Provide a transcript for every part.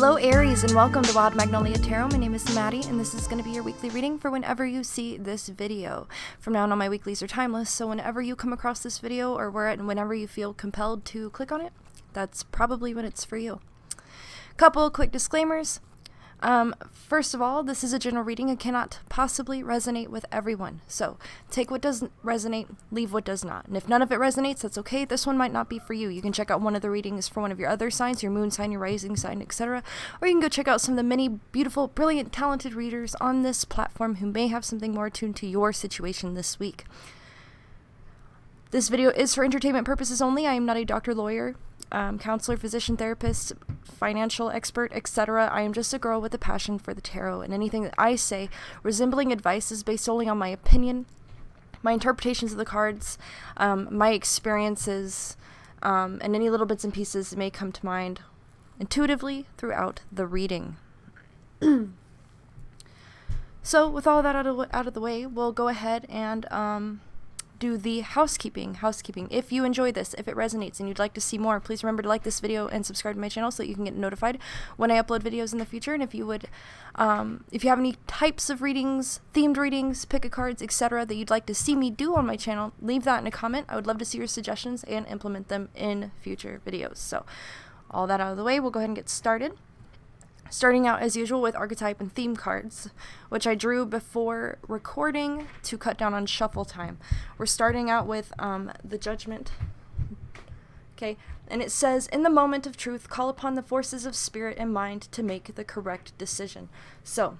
Hello Aries, and welcome to Wild Magnolia Tarot. My name is Maddie, and this is going to be your weekly reading for whenever you see this video. From now on, all my weeklies are timeless, so whenever you come across this video or whenever you feel compelled to click on it, that's probably when it's for you. Couple quick disclaimers. First of all, this is a general reading and cannot possibly resonate with everyone. So take what doesn't resonate, leave what does not. And if none of it resonates, that's okay. This one might not be for you. You can check out one of the readings for one of your other signs, your moon sign, your rising sign, etc. Or you can go check out some of the many beautiful, brilliant, talented readers on this platform who may have something more attuned to your situation this week. This video is for entertainment purposes only. I am not a doctor, lawyer, counselor, physician, therapist, financial expert, etc. I am just a girl with a passion for the tarot, and anything that I say resembling advice is based solely on my opinion, my interpretations of the cards, my experiences, and any little bits and pieces that may come to mind intuitively throughout the reading. So with all that out of the way, we'll go ahead and do the housekeeping. If you enjoy this, if it resonates and you'd like to see more, please remember to like this video and subscribe to my channel so that you can get notified when I upload videos in the future. And if you would, if you have any types of readings, themed readings, pick a cards, etc. that you'd like to see me do on my channel, leave that in a comment. I would love to see your suggestions and implement them in future videos. So all that out of the way, we'll go ahead and get started. Starting out as usual with archetype and theme cards, which I drew before recording to cut down on shuffle time. We're starting out with the Judgment. Okay, and it says, in the moment of truth, call upon the forces of spirit and mind to make the correct decision. So,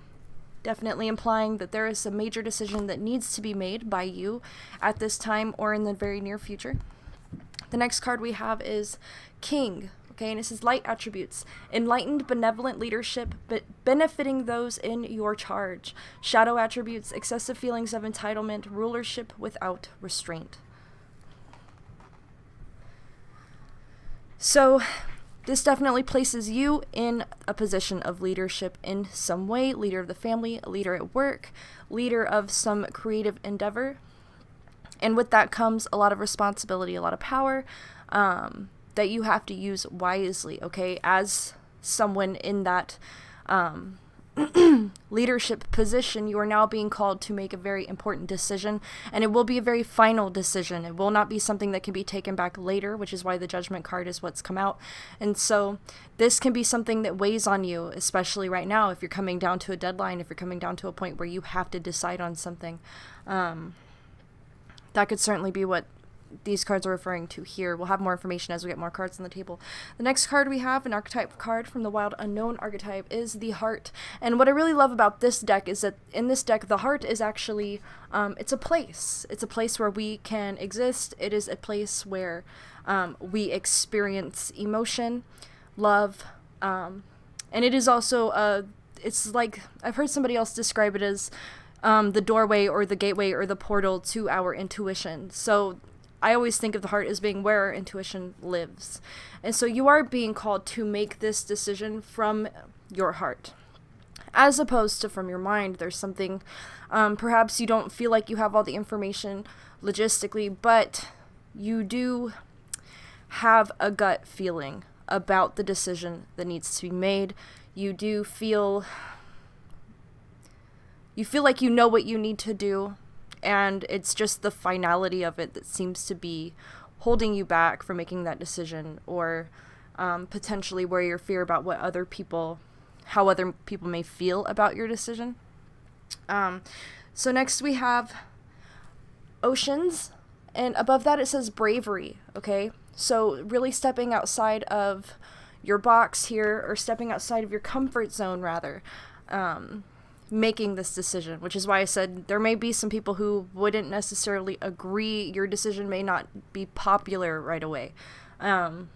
definitely implying that there is a major decision that needs to be made by you at this time or in the very near future. The next card we have is King. Okay, and it says light attributes, enlightened, benevolent leadership, but benefiting those in your charge. Shadow attributes, excessive feelings of entitlement, rulership without restraint. So this definitely places you in a position of leadership in some way, leader of the family, leader at work, leader of some creative endeavor. And with that comes a lot of responsibility, a lot of power, that you have to use wisely, okay? As someone in that leadership position, you are now being called to make a very important decision, and it will be a very final decision. It will not be something that can be taken back later, which is why the Judgment card is what's come out. And so this can be something that weighs on you, especially right now, if you're coming down to a deadline, if you're coming down to a point where you have to decide on something. That could certainly be what these cards are referring to here. We'll have more information as we get more cards on the table. The next card we have, an archetype card from the Wild Unknown Archetype, is the Heart. And what I really love about this deck is that in this deck, the heart is actually, it's a place. It's a place where we can exist. It is a place where we experience emotion, love, and it is also, it's like, I've heard somebody else describe it as the doorway or the gateway or the portal to our intuition. So I always think of the heart as being where our intuition lives. And so you are being called to make this decision from your heart, as opposed to from your mind. There's something, perhaps you don't feel like you have all the information logistically, but you do have a gut feeling about the decision that needs to be made. You do feel, like you know what you need to do. And it's just the finality of it that seems to be holding you back from making that decision, or potentially where your fear about how other people may feel about your decision. So next we have Oceans, and above that it says bravery, okay? So really stepping outside of your box here, or stepping outside of your comfort zone, rather. Making this decision, which is why I said there may be some people who wouldn't necessarily agree. Your decision may not be popular right away. But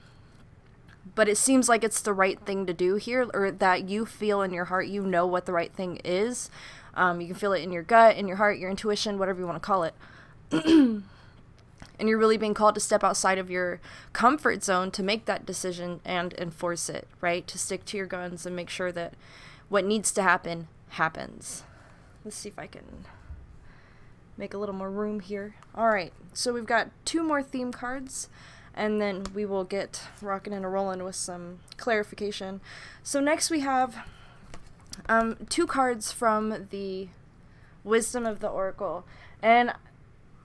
it seems like it's the right thing to do here, or that you feel in your heart, you know what the right thing is. You can feel it in your gut, in your heart, your intuition, whatever you want to call it. And you're really being called to step outside of your comfort zone to make that decision and enforce it, right? To stick to your guns and make sure that what needs to happen happens. Let's see if I can make a little more room here. All right, so we've got two more theme cards, and then we will get rocking and rolling with some clarification. So next we have 2 cards from the Wisdom of the Oracle, and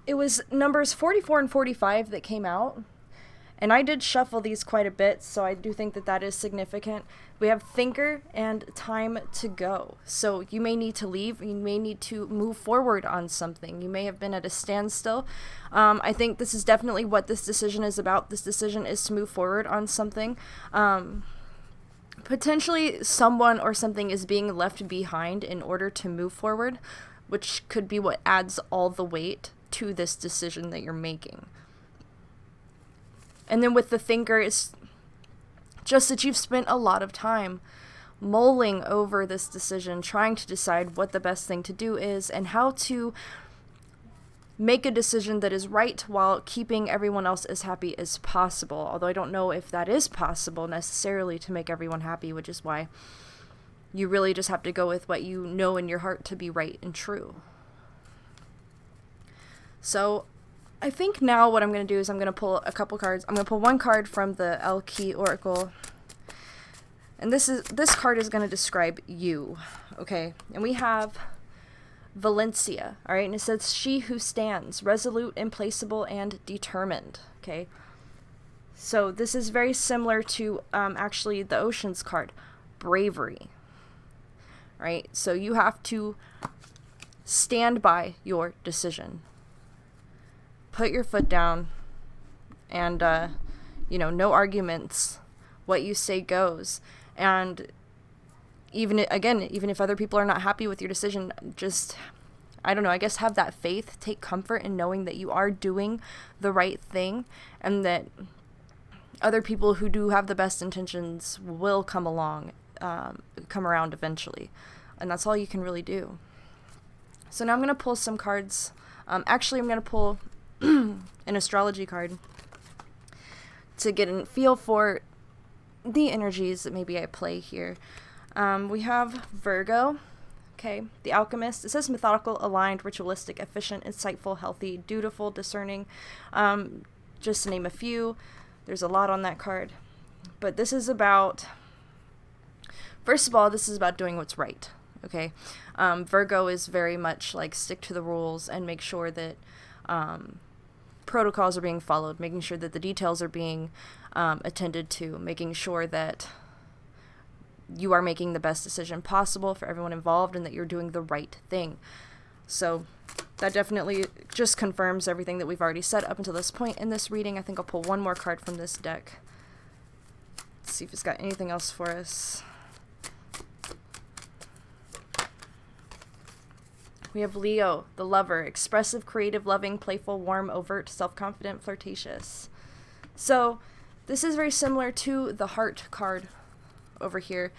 it was numbers 44 and 45 that came out, and I did shuffle these quite a bit, so I do think that that is significant. We have Thinker and Time to Go. So you may need to leave, you may need to move forward on something. You may have been at a standstill. I think this is definitely what this decision is about. This decision is to move forward on something. Potentially someone or something is being left behind in order to move forward, which could be what adds all the weight to this decision that you're making. And then with the Thinker, it's just that you've spent a lot of time mulling over this decision, trying to decide what the best thing to do is and how to make a decision that is right while keeping everyone else as happy as possible. Although I don't know if that is possible necessarily to make everyone happy, which is why you really just have to go with what you know in your heart to be right and true. So I think now what I'm going to do is I'm going to pull a couple cards. I'm going to pull 1 card from the LQ Oracle. And this card is going to describe you, okay? And we have Valencia, all right? And it says, she who stands, resolute, implacable, and determined, okay? So this is very similar to actually the Oceans card, bravery, right? So you have to stand by your decision. Put your foot down, and, no arguments. What you say goes. And even if other people are not happy with your decision, just, I don't know, I guess have that faith, take comfort in knowing that you are doing the right thing, and that other people who do have the best intentions will come around eventually. And that's all you can really do. So now I'm going to pull some cards. Actually, I'm going to pull an astrology card to get a feel for the energies that maybe I play here. We have Virgo, okay, the Alchemist. It says methodical, aligned, ritualistic, efficient, insightful, healthy, dutiful, discerning, just to name a few. There's a lot on that card. But this is about, first of all, this is about doing what's right, okay? Virgo is very much like stick to the rules and make sure that protocols are being followed, making sure that the details are being attended to, making sure that you are making the best decision possible for everyone involved and that you're doing the right thing. So that definitely just confirms everything that we've already said up until this point in this reading. I think I'll pull 1 more card from this deck. Let's see if it's got anything else for us. We have Leo, the Lover, expressive, creative, loving, playful, warm, overt, self-confident, flirtatious. So this is very similar to the Heart card over here,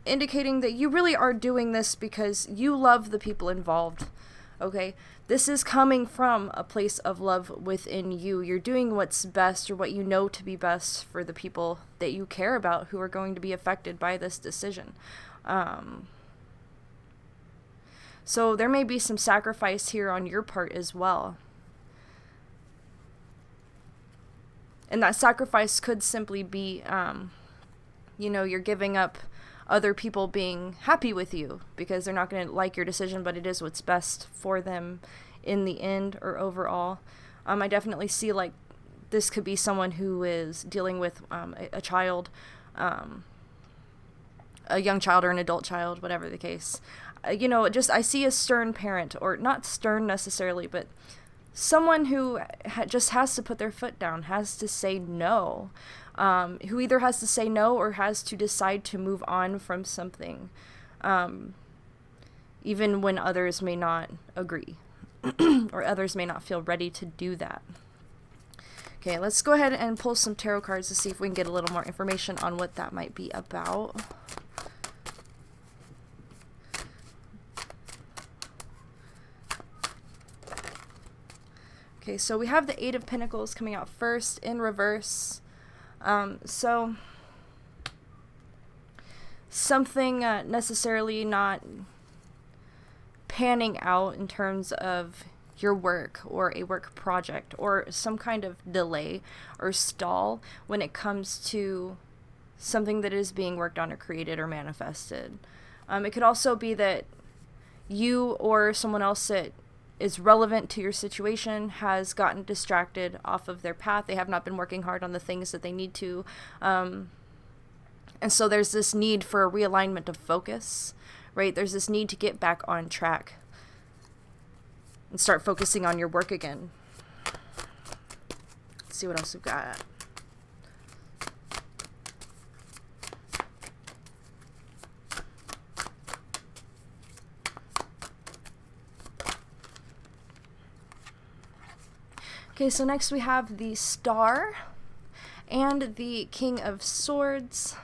indicating that you really are doing this because you love the people involved, okay? This is coming from a place of love within you. You're doing what's best or what you know to be best for the people that you care about who are going to be affected by this decision. So there may be some sacrifice here on your part as well. And that sacrifice could simply be, you're giving up other people being happy with you because they're not going to like your decision, but it is what's best for them in the end or overall. I definitely see like this could be someone who is dealing with a child, a young child or an adult child, whatever the case. I see a stern parent, or not stern necessarily, but someone who just has to put their foot down, has to say no, who either has to say no or has to decide to move on from something, even when others may not agree, or others may not feel ready to do that. Okay, let's go ahead and pull some tarot cards to see if we can get a little more information on what that might be about. Okay, so we have the Eight of Pentacles coming out first in reverse. So something necessarily not panning out in terms of your work or a work project, or some kind of delay or stall when it comes to something that is being worked on or created or manifested. It could also be that you or someone else that is relevant to your situation has gotten distracted off of their path. They have not been working hard on the things that they need to. And so there's this need for a realignment of focus, right? There's this need to get back on track and start focusing on your work again. Let's see what else we've got. Okay, so next we have the Star and the King of Swords.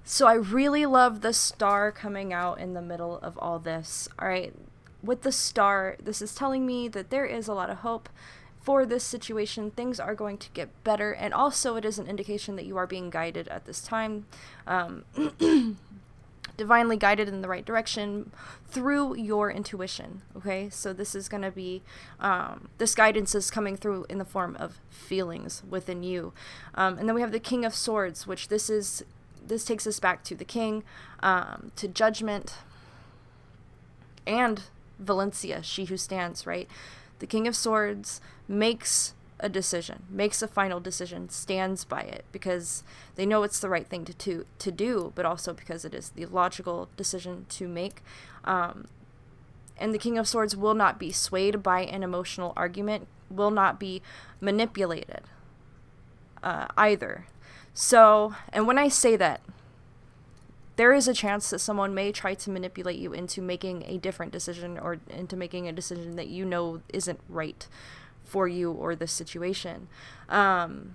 So I really love the Star coming out in the middle of all this. All right, with the Star, this is telling me that there is a lot of hope for this situation. Things are going to get better, and also it is an indication that you are being guided at this time. Divinely guided in the right direction through your intuition. Okay, so this is going to be this guidance is coming through in the form of feelings within you. And then we have the King of Swords, which this takes us back to the king, to judgment, and Valencia, she who stands, right? The King of Swords makes a decision, makes a final decision, stands by it because they know it's the right thing to do, but also because it is the logical decision to make. And the King of Swords will not be swayed by an emotional argument, will not be manipulated either. So, and when I say that, there is a chance that someone may try to manipulate you into making a different decision, or into making a decision that you know isn't right for you or the situation. And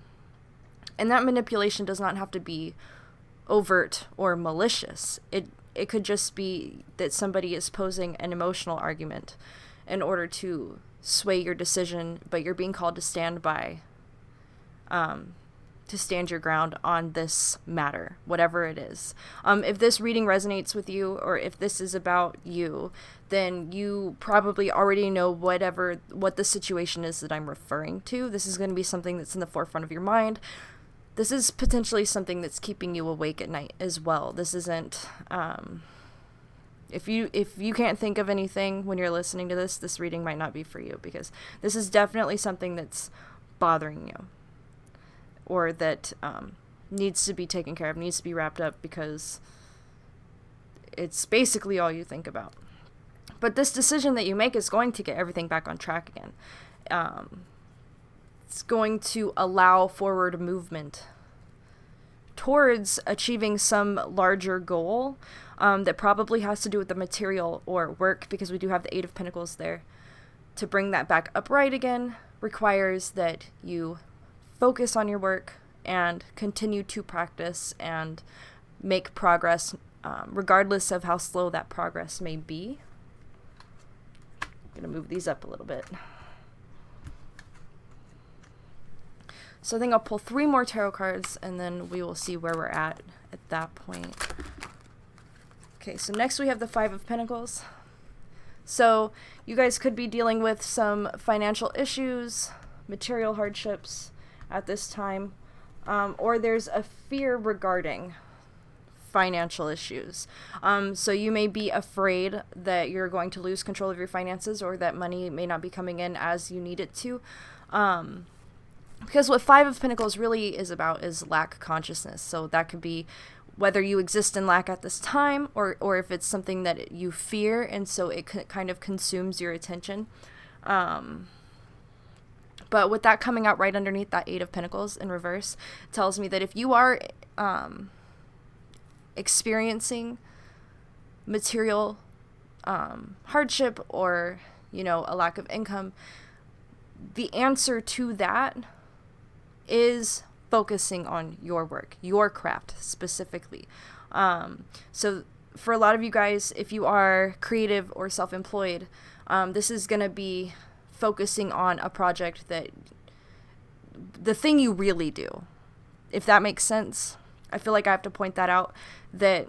that manipulation does not have to be overt or malicious. It could just be that somebody is posing an emotional argument in order to sway your decision, but you're being called to stand by, to stand your ground on this matter, whatever it is. If this reading resonates with you, or if this is about you, then you probably already know what the situation is that I'm referring to. This is going to be something that's in the forefront of your mind. This is potentially something that's keeping you awake at night as well. This isn't, if you can't think of anything when you're listening to this reading might not be for you, because this is definitely something that's bothering you, or that needs to be taken care of, needs to be wrapped up, because it's basically all you think about. But this decision that you make is going to get everything back on track again. It's going to allow forward movement towards achieving some larger goal that probably has to do with the material or work, because we do have the Eight of Pentacles there. To bring that back upright again requires that you focus on your work and continue to practice and make progress, regardless of how slow that progress may be. I'm going to move these up a little bit. So I think I'll pull 3 more tarot cards, and then we will see where we're at that point. Okay, so next we have the Five of Pentacles. So you guys could be dealing with some financial issues, material hardships at this time, or there's a fear regarding financial issues. So you may be afraid that you're going to lose control of your finances, or that money may not be coming in as you need it to. Because what Five of Pentacles really is about is lack consciousness. So that could be whether you exist in lack at this time, or if it's something that you fear, and so it kind of consumes your attention. But with that coming out right underneath that Eight of Pentacles in reverse, tells me that if you are experiencing material hardship, or, a lack of income, the answer to that is focusing on your work, your craft specifically. So for a lot of you guys, if you are creative or self-employed, this is going to be focusing on a project that, the thing you really do, if that makes sense. I feel like I have to point that out, that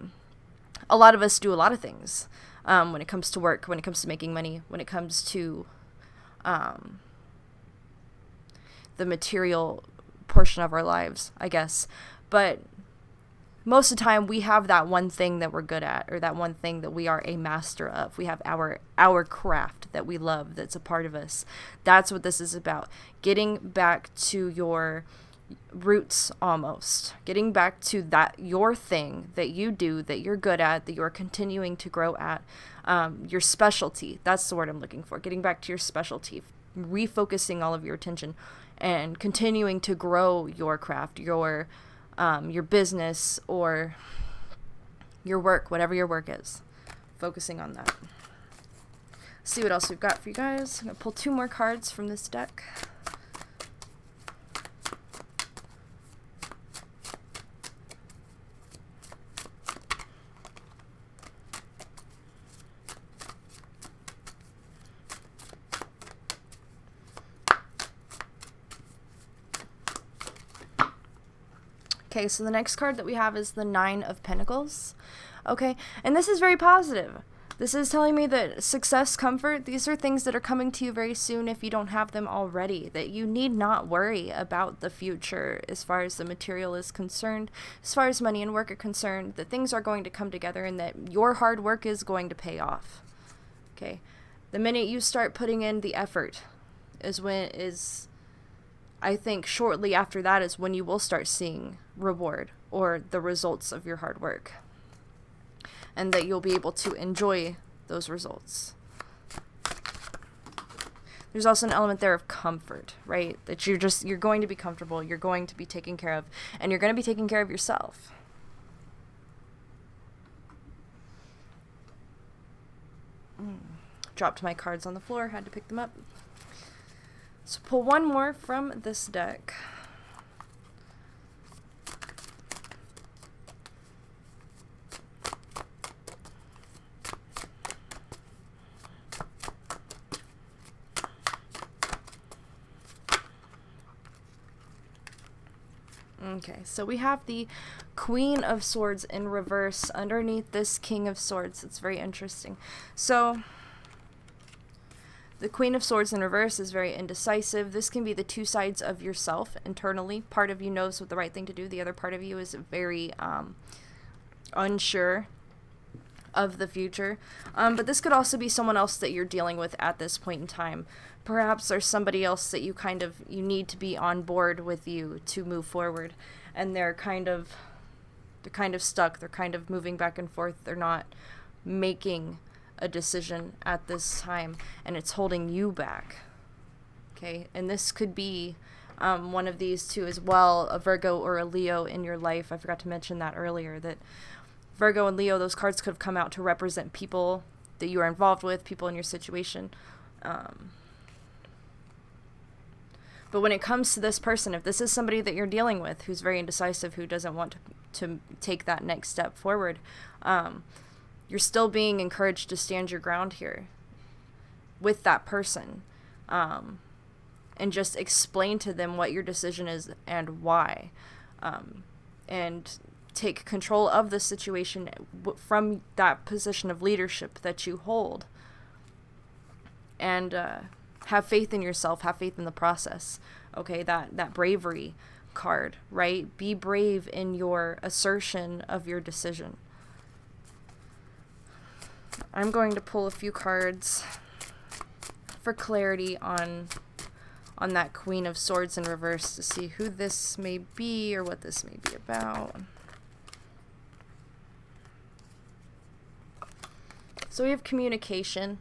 a lot of us do a lot of things when it comes to work, when it comes to making money, when it comes to the material portion of our lives, I guess. But most of the time we have that one thing that we're good at, or that one thing that we are a master of. We have our craft that we love, that's a part of us. That's what this is about. Getting back to your roots, almost. Getting back to that, your thing that you do, that you're good at, that you're continuing to grow at. Your specialty. That's the word I'm looking for. Getting back to your specialty. Refocusing all of your attention and continuing to grow your craft, your business, or your work, whatever your work is. Focusing on that. See what else we've got for you guys. I'm going to pull 2 more cards from this deck. Okay, so the next card that we have is the 9 of Pentacles. Okay, and this is very positive. This is telling me that success, comfort, these are things that are coming to you very soon if you don't have them already. That you need not worry about the future as far as the material is concerned, as far as money and work are concerned, that things are going to come together and that your hard work is going to pay off. Okay, the minute you start putting in the effort I think shortly after that is when you will start seeing reward or the results of your hard work. And that you'll be able to enjoy those results. There's also an element there of comfort, right? That you're going to be comfortable, you're going to be taken care of, and you're going to be taking care of yourself. Dropped my cards on the floor, had to pick them up. So pull 1 more from this deck. Okay, so we have the Queen of Swords in reverse underneath this King of Swords. It's very interesting. So the Queen of Swords in reverse is very indecisive. This can be the 2 sides of yourself internally. Part of you knows what the right thing to do. The other part of you is very unsure of the future. But this could also be someone else that you're dealing with at this point in time. Perhaps there's somebody else that you need to be on board with you to move forward. And they're kind of stuck. They're kind of moving back and forth. They're not making a decision at this time, and it's holding you back. Okay, and this could be one of these 2 as well, a Virgo or a Leo in your life. I forgot to mention that earlier, that Virgo and Leo, those cards could have come out to represent people that you are involved with, people in your situation. But when it comes to this person, if this is somebody that you're dealing with who's very indecisive, who doesn't want to take that next step forward, you're still being encouraged to stand your ground here with that person, and just explain to them what your decision is and why, and take control of the situation from that position of leadership that you hold, and have faith in yourself, have faith in the process. Okay, that bravery card, right? Be brave in your assertion of your decision. I'm going to pull a few cards for clarity on that Queen of Swords in reverse to see who this may be or what this may be about. So we have communication.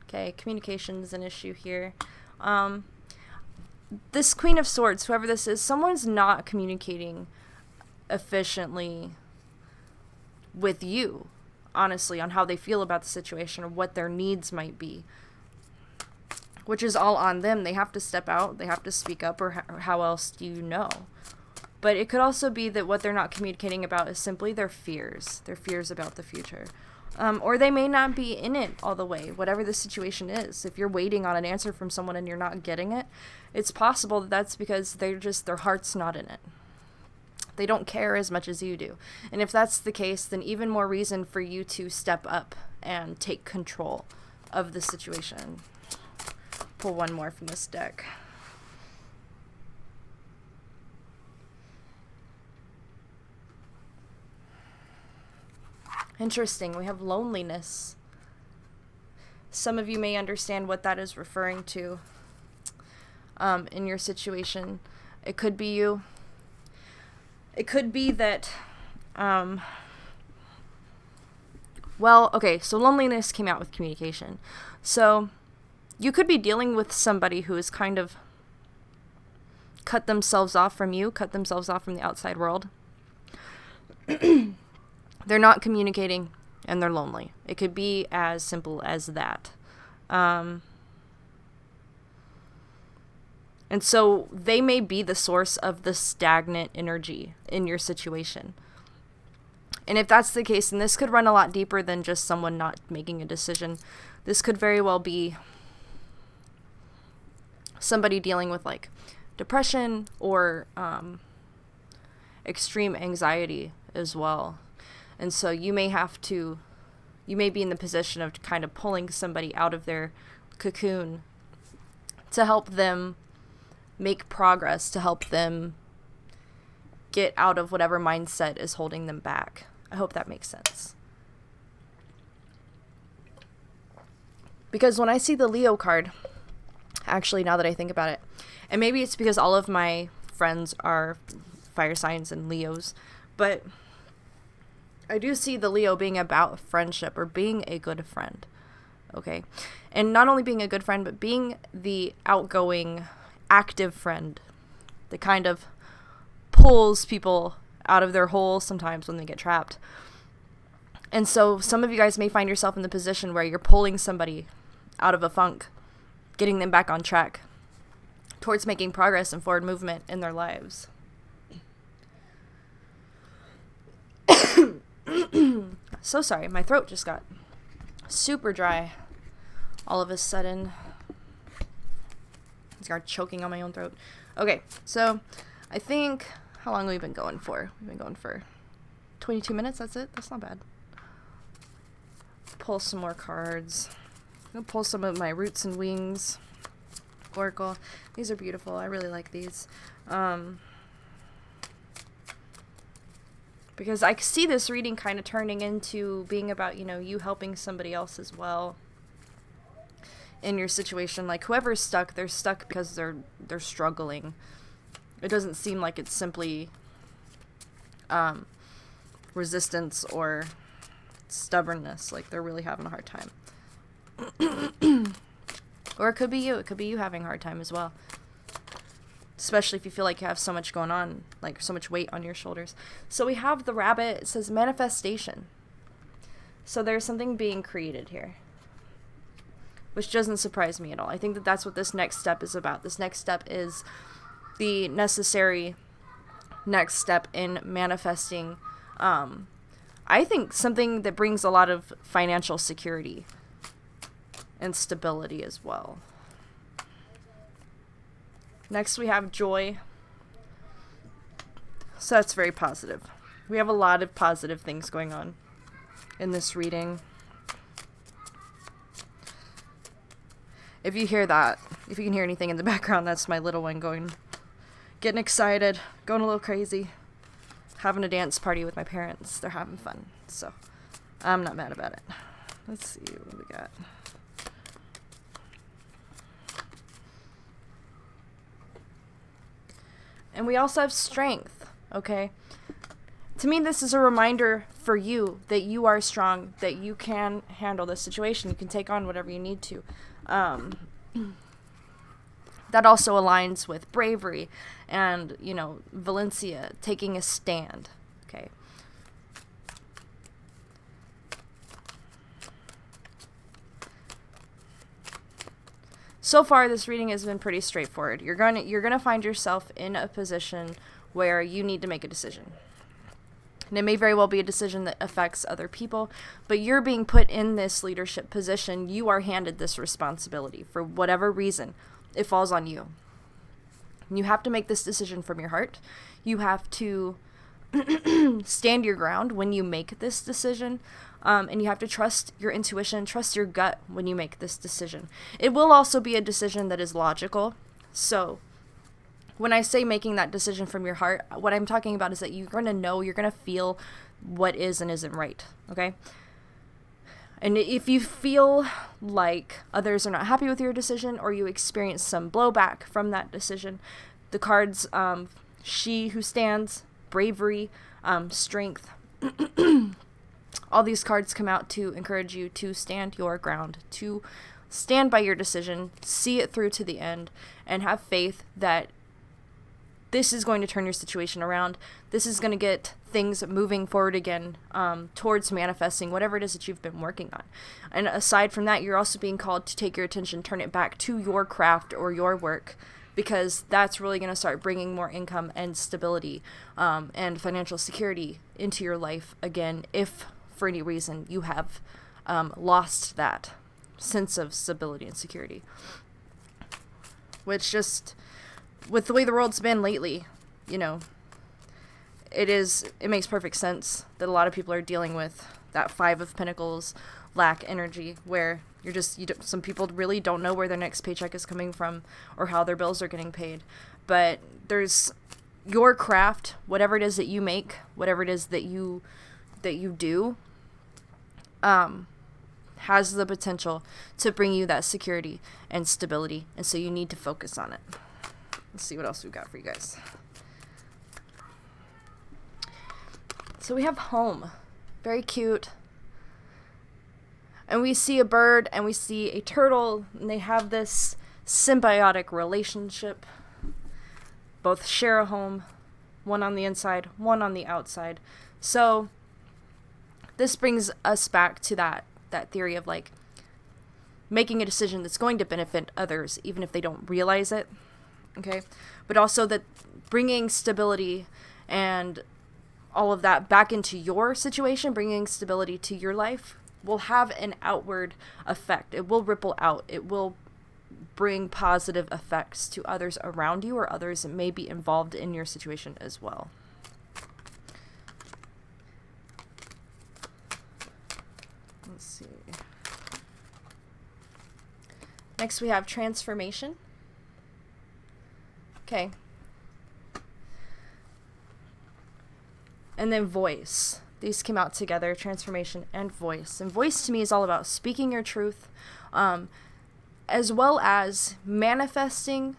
Okay, communication is an issue here. This Queen of Swords, whoever this is, someone's not communicating efficiently with you, honestly, on how they feel about the situation or what their needs might be, which is all on them. They have to step out, they have to speak up, or how else do you know? But it could also be that what they're not communicating about is simply their fears about the future. Or they may not be in it all the way, whatever the situation is. If you're waiting on an answer from someone and you're not getting it, it's possible that that's because their heart's not in it. They don't care as much as you do. And if that's the case, then even more reason for you to step up and take control of the situation. pull one more from this deck. Interesting. We have loneliness. Some of you may understand what that is referring to in your situation. It could be you. It could be that, well, okay, so loneliness came out with communication. So you could be dealing with somebody who is kind of cut themselves off from you, cut themselves off from the outside world. They're not communicating and they're lonely. It could be as simple as that. And so they may be the source of the stagnant energy in your situation. And if that's the case, then this could run a lot deeper than just someone not making a decision. This could very well be somebody dealing with like depression or extreme anxiety as well. And so you may be in the position of kind of pulling somebody out of their cocoon to help them make progress, to help them get out of whatever mindset is holding them back. I hope that makes sense. Because when I see the Leo card, actually, now that I think about it, and maybe it's because all of my friends are fire signs and Leos, but I do see the Leo being about friendship or being a good friend, okay? And not only being a good friend, but being the outgoing, active friend that kind of pulls people out of their hole sometimes when they get trapped. And so some of you guys may find yourself in the position where you're pulling somebody out of a funk, getting them back on track towards making progress and forward movement in their lives. So sorry, my throat just got super dry all of a sudden. I started choking on my own throat. Okay, so I think, how long have we been going for? We've been going for 22 minutes, that's it? That's not bad. Pull some more cards. I'm going to pull some of my Roots and Wings Oracle. These are beautiful. I really like these. Because I see this reading kind of turning into being about, you know, you helping somebody else as well in your situation. Like whoever's stuck, they're stuck because they're struggling. It doesn't seem like it's simply resistance or stubbornness. Like they're really having a hard time. Or it could be you. It could be you having a hard time as well. Especially if you feel like you have so much going on, like so much weight on your shoulders. So we have the rabbit. It says manifestation. So there's something being created here, which doesn't surprise me at all. I think that that's what this next step is about. This next step is the necessary next step in manifesting, I think, something that brings a lot of financial security and stability as well. Next we have joy. So that's very positive. We have a lot of positive things going on in this reading. If you hear that, if you can hear anything in the background, that's my little one getting excited, going a little crazy, having a dance party with my parents. They're having fun, so I'm not mad about it. Let's see what we got. And we also have strength, okay? To me, this is a reminder for you that you are strong, that you can handle this situation. You can take on whatever you need to. That also aligns with bravery and, you know, Valencia, taking a stand, okay? So far, this reading has been pretty straightforward. You're gonna find yourself in a position where you need to make a decision. And it may very well be a decision that affects other people, but you're being put in this leadership position. You are handed this responsibility. For whatever reason, it falls on you. You have to make this decision from your heart. You have to stand your ground when you make this decision. And you have to trust your intuition, trust your gut when you make this decision. It will also be a decision that is logical. So when I say making that decision from your heart, what I'm talking about is that you're going to know, you're going to feel what is and isn't right, okay? And if you feel like others are not happy with your decision, or you experience some blowback from that decision, the cards, she who stands, bravery, strength, all these cards come out to encourage you to stand your ground, to stand by your decision, see it through to the end, and have faith that this is going to turn your situation around. This is going to get things moving forward again, towards manifesting whatever it is that you've been working on. And aside from that, you're also being called to take your attention, turn it back to your craft or your work, because that's really going to start bringing more income and stability, and financial security into your life again, if for any reason you have lost that sense of stability and security. Which just, with the way the world's been lately, you know, it makes perfect sense that a lot of people are dealing with that Five of Pentacles lack energy, where some people really don't know where their next paycheck is coming from or how their bills are getting paid. But there's your craft, whatever it is that you make, whatever it is that you do, has the potential to bring you that security and stability. And so you need to focus on it. Let's see what else we've got for you guys. So we have home. Very cute. And we see a bird and we see a turtle, and they have this symbiotic relationship. Both share a home, one on the inside, one on the outside. So this brings us back to that theory of like making a decision that's going to benefit others, even if they don't realize it. Okay. But also that bringing stability and all of that back into your situation, bringing stability to your life, will have an outward effect. It will ripple out. It will bring positive effects to others around you, or others that may be involved in your situation as well. Let's see. Next we have transformation. Okay. And then voice. These came out together, transformation and voice. And voice to me is all about speaking your truth, as well as manifesting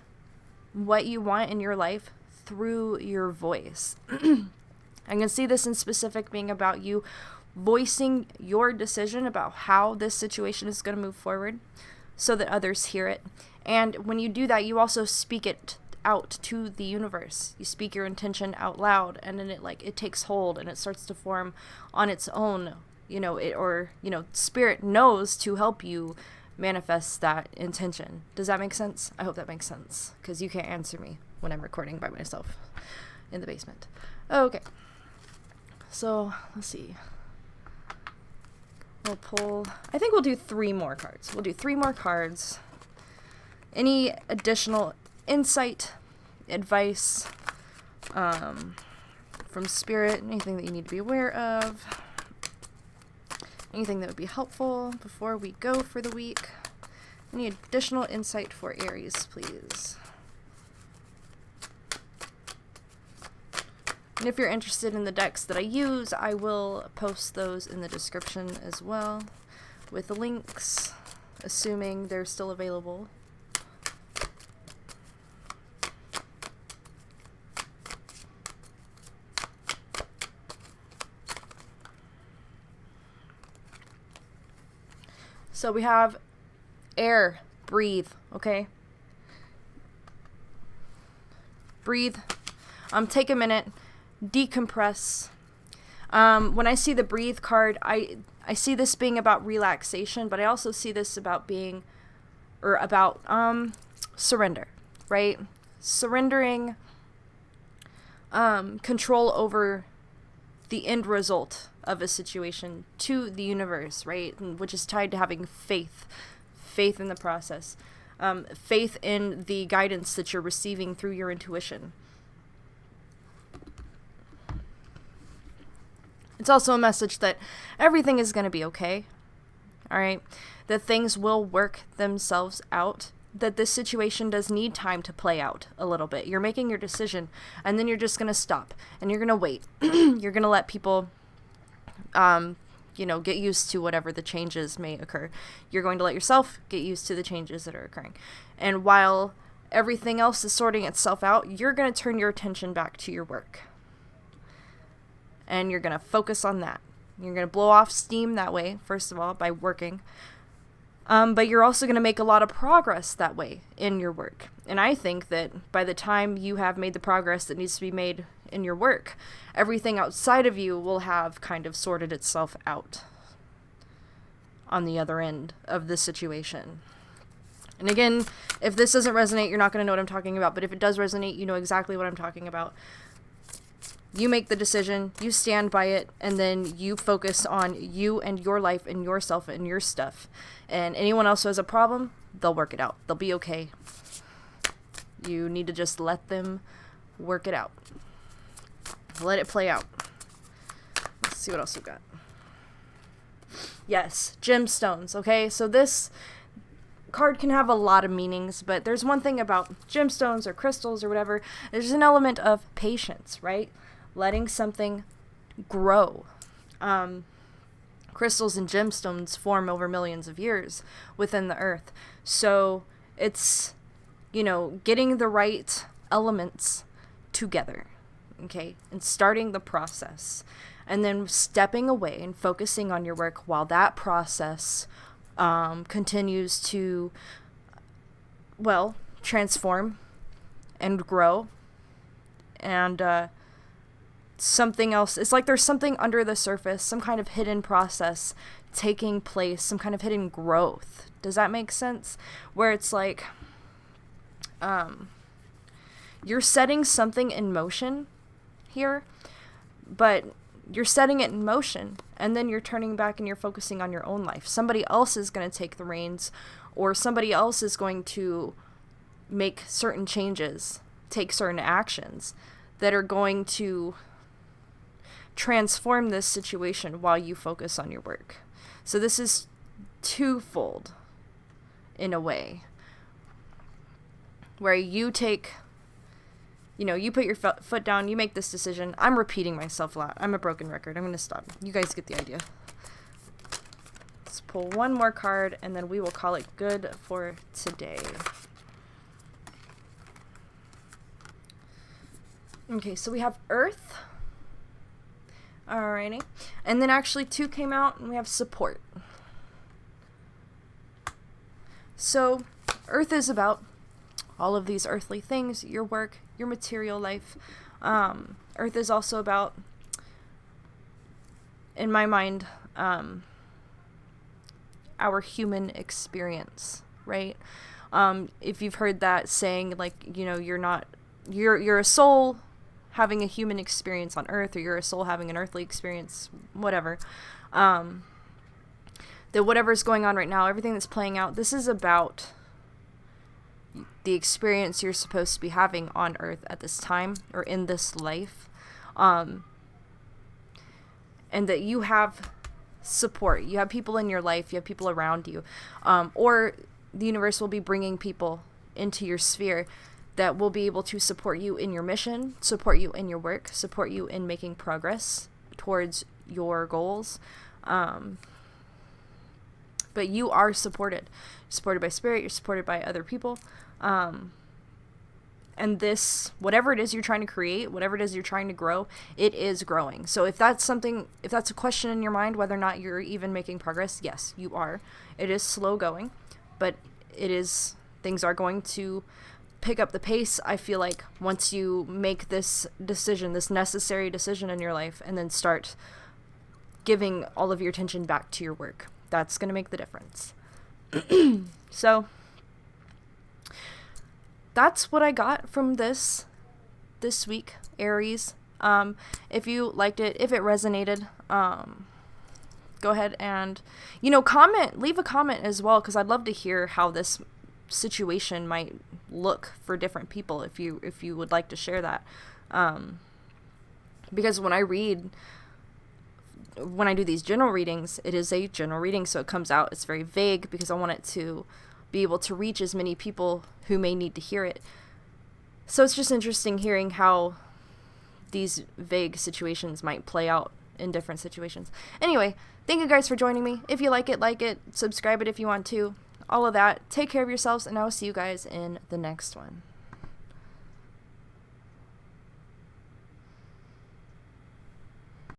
what you want in your life through your voice. I can see this in specific being about you voicing your decision about how this situation is going to move forward so that others hear it. And when you do that, you also speak it out to the universe. You speak your intention out loud, and then it takes hold and it starts to form on its own, spirit knows to help you manifest that intention. Does that make sense? I hope that makes sense, because you can't answer me when I'm recording by myself in the basement. Okay. So, let's see. I think we'll do 3 more cards. We'll do 3 more cards. Any additional insight, advice from spirit, anything that you need to be aware of, anything that would be helpful before we go for the week. Any additional insight for Aries, please. And if you're interested in the decks that I use, I will post those in the description as well, with the links, assuming they're still available. So we have air, breathe, okay? Breathe. Take a minute, decompress. When I see the breathe card, I see this being about relaxation, but I also see this about surrender, right? Surrendering control over the end result of a situation to the universe, right? Which is tied to having faith in the process, faith in the guidance that you're receiving through your intuition. It's also a message that everything is going to be okay. All right? That things will work themselves out. That this situation does need time to play out a little bit. You're making your decision, and then you're just going to stop, and you're going to wait. You're going to let people, get used to whatever the changes may occur. You're going to let yourself get used to the changes that are occurring. And while everything else is sorting itself out, you're going to turn your attention back to your work. And you're going to focus on that. You're going to blow off steam that way, first of all, by working. But you're also going to make a lot of progress that way in your work. And I think that by the time you have made the progress that needs to be made in your work, everything outside of you will have kind of sorted itself out on the other end of the situation. And again, if this doesn't resonate, you're not going to know what I'm talking about. But if it does resonate, you know exactly what I'm talking about. You make the decision, you stand by it, and then you focus on you and your life and yourself and your stuff. And anyone else who has a problem, they'll work it out. They'll be okay. You need to just let them work it out. Let it play out. Let's see what else we've got. Yes, gemstones, okay? So this card can have a lot of meanings, but there's one thing about gemstones or crystals or whatever. There's an element of patience, right? Letting something grow. Crystals and gemstones form over millions of years within the earth. So it's, getting the right elements together, okay? And starting the process. And then stepping away and focusing on your work while that process continues to, transform and grow. And, something else. It's like there's something under the surface, some kind of hidden process taking place, some kind of hidden growth. Does that make sense? Where it's like, you're setting something in motion here, but you're setting it in motion, and then you're turning back and you're focusing on your own life. Somebody else is going to take the reins, or somebody else is going to make certain changes, take certain actions that are going to transform this situation while you focus on your work. So this is twofold in a way, where you take, you put your foot down, you make this decision. I'm repeating myself a lot. I'm a broken record. I'm going to stop. You guys get the idea. Let's pull one more card, and then we will call it good for today. Okay, so we have Earth. Alrighty. And then actually 2 came out, and we have support. So Earth is about all of these earthly things, your work, your material life. Earth is also about, in my mind, our human experience, right? If you've heard that saying, like, you're a soul having a human experience on Earth, or you're a soul having an earthly experience, whatever. That whatever's going on right now, everything that's playing out, this is about the experience you're supposed to be having on Earth at this time, or in this life. And that you have support. You have people in your life, you have people around you. Or the universe will be bringing people into your sphere that will be able to support you in your mission, support you in your work, support you in making progress towards your goals. But you are supported. You're supported by spirit, you're supported by other people. And this, whatever it is you're trying to create, whatever it is you're trying to grow, it is growing. So if that's a question in your mind, whether or not you're even making progress, yes, you are. It is slow going, but things are going to pick up the pace, I feel like, once you make this decision, this necessary decision in your life, and then start giving all of your attention back to your work. That's going to make the difference. So that's what I got from this week, Aries. If you liked it, if it resonated, go ahead and, comment, leave a comment as well, because I'd love to hear how this situation might look for different people, if you would like to share that. Because when I read when I do these general readings, it is a general reading, so it comes out, it's very vague because I want it to be able to reach as many people who may need to hear it. So it's just interesting hearing how these vague situations might play out in different situations. Anyway, thank you guys for joining me. If you like it, subscribe it if you want to. All of that. Take care of yourselves, and I will see you guys in the next one.